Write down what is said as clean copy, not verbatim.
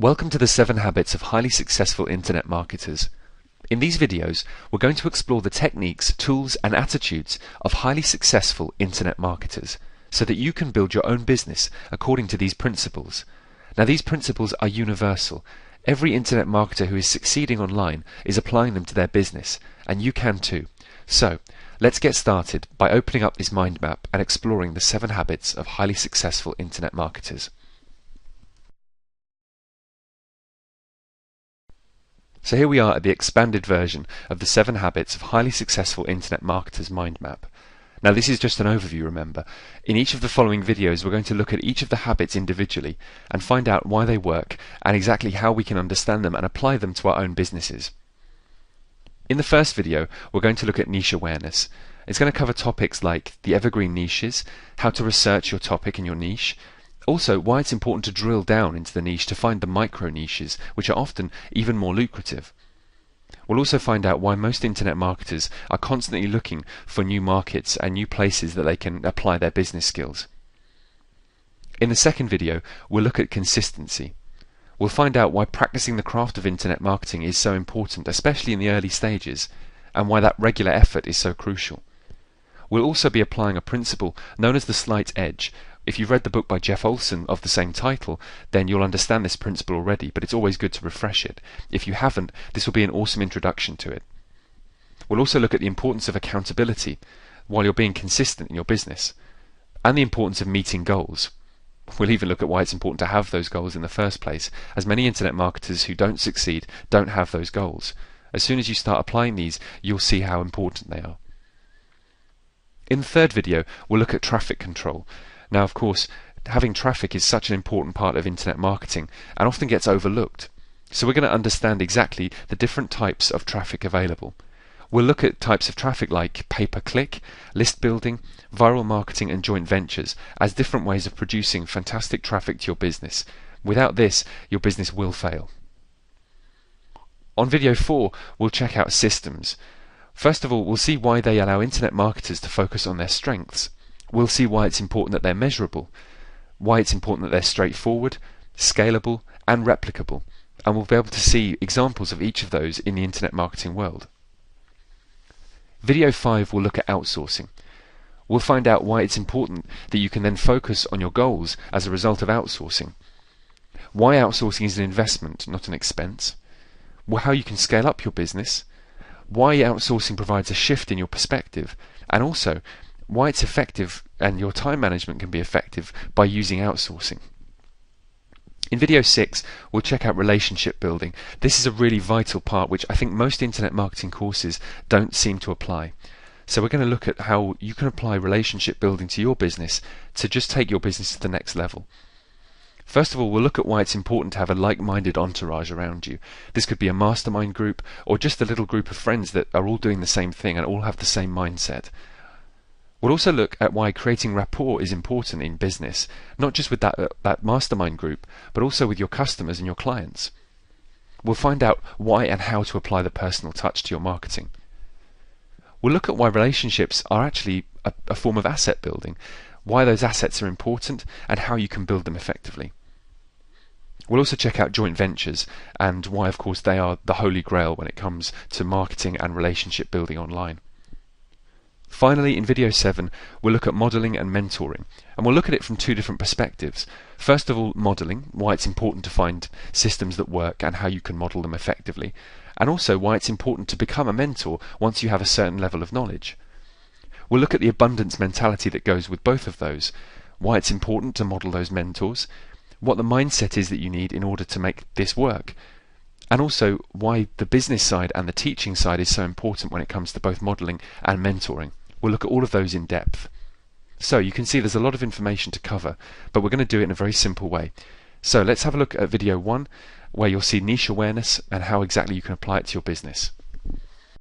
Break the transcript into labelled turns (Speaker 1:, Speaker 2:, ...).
Speaker 1: Welcome to the 7 Habits of Highly Successful Internet Marketers. In these videos, we're going to explore the techniques, tools, and attitudes of highly successful Internet marketers so that you can build your own business according to these principles. Now, these principles are universal. Every Internet marketer who is succeeding online is applying them to their business, and you can too. So, let's get started by opening up this mind map and exploring the 7 habits of highly successful Internet marketers. So here we are at the expanded version of the 7 habits of highly successful Internet marketers mind map. Now, this is just an overview, remember. In each of the following videos we're going to look at each of the habits individually and find out why they work and exactly how we can understand them and apply them to our own businesses. In the first video we're going to look at niche awareness. It's going to cover topics like the evergreen niches, how to research your topic and your niche, also why it's important to drill down into the niche to find the micro niches, which are often even more lucrative. We'll also find out why most internet marketers are constantly looking for new markets and new places that they can apply their business skills. In the second video, we'll look at consistency. We'll find out why practicing the craft of internet marketing is so important, especially in the early stages, and why that regular effort is so crucial. We'll also be applying a principle known as the slight edge. If you've read the book by Jeff Olson of the same title, then you'll understand this principle already, but it's always good to refresh it. If you haven't, this will be an awesome introduction to it. We'll also look at the importance of accountability while you're being consistent in your business, and the importance of meeting goals. We'll even look at why it's important to have those goals in the first place, as many internet marketers who don't succeed don't have those goals. As soon as you start applying these, you'll see how important they are. In the third video, we'll look at traffic control. Now, of course, having traffic is such an important part of internet marketing and often gets overlooked. So we're going to understand exactly the different types of traffic available. We'll look at types of traffic like pay-per-click, list building, viral marketing and joint ventures as different ways of producing fantastic traffic to your business. Without this, your business will fail. On video 4, we'll check out systems. First of all, we'll see why they allow internet marketers to focus on their strengths. We'll see why it's important that they're measurable, why it's important that they're straightforward, scalable, and replicable, and we'll be able to see examples of each of those in the internet marketing world. Video 5 will look at outsourcing. We'll find out why it's important that you can then focus on your goals as a result of outsourcing, why outsourcing is an investment, not an expense, how you can scale up your business, why outsourcing provides a shift in your perspective, and also why it's effective and your time management can be effective by using outsourcing. In video 6, we'll check out relationship building. This is a really vital part which I think most internet marketing courses don't seem to apply. So we're going to look at how you can apply relationship building to your business to just take your business to the next level. First of all, we'll look at why it's important to have a like-minded entourage around you. This could be a mastermind group or just a little group of friends that are all doing the same thing and all have the same mindset. We'll also look at why creating rapport is important in business, not just with that mastermind group, but also with your customers and your clients. We'll find out why and how to apply the personal touch to your marketing. We'll look at why relationships are actually a form of asset building, why those assets are important, and how you can build them effectively. We'll also check out joint ventures and why, of course, they are the holy grail when it comes to marketing and relationship building online. Finally, in video 7, we'll look at modeling and mentoring, and we'll look at it from 2 different perspectives. First of all, modeling, why it's important to find systems that work and how you can model them effectively, and also why it's important to become a mentor once you have a certain level of knowledge. We'll look at the abundance mentality that goes with both of those, why it's important to model those mentors, what the mindset is that you need in order to make this work, and also why the business side and the teaching side is so important when it comes to both modeling and mentoring. We'll look at all of those in depth. So you can see there's a lot of information to cover, but we're going to do it in a very simple way. So let's have a look at video 1, where you'll see niche awareness and how exactly you can apply it to your business.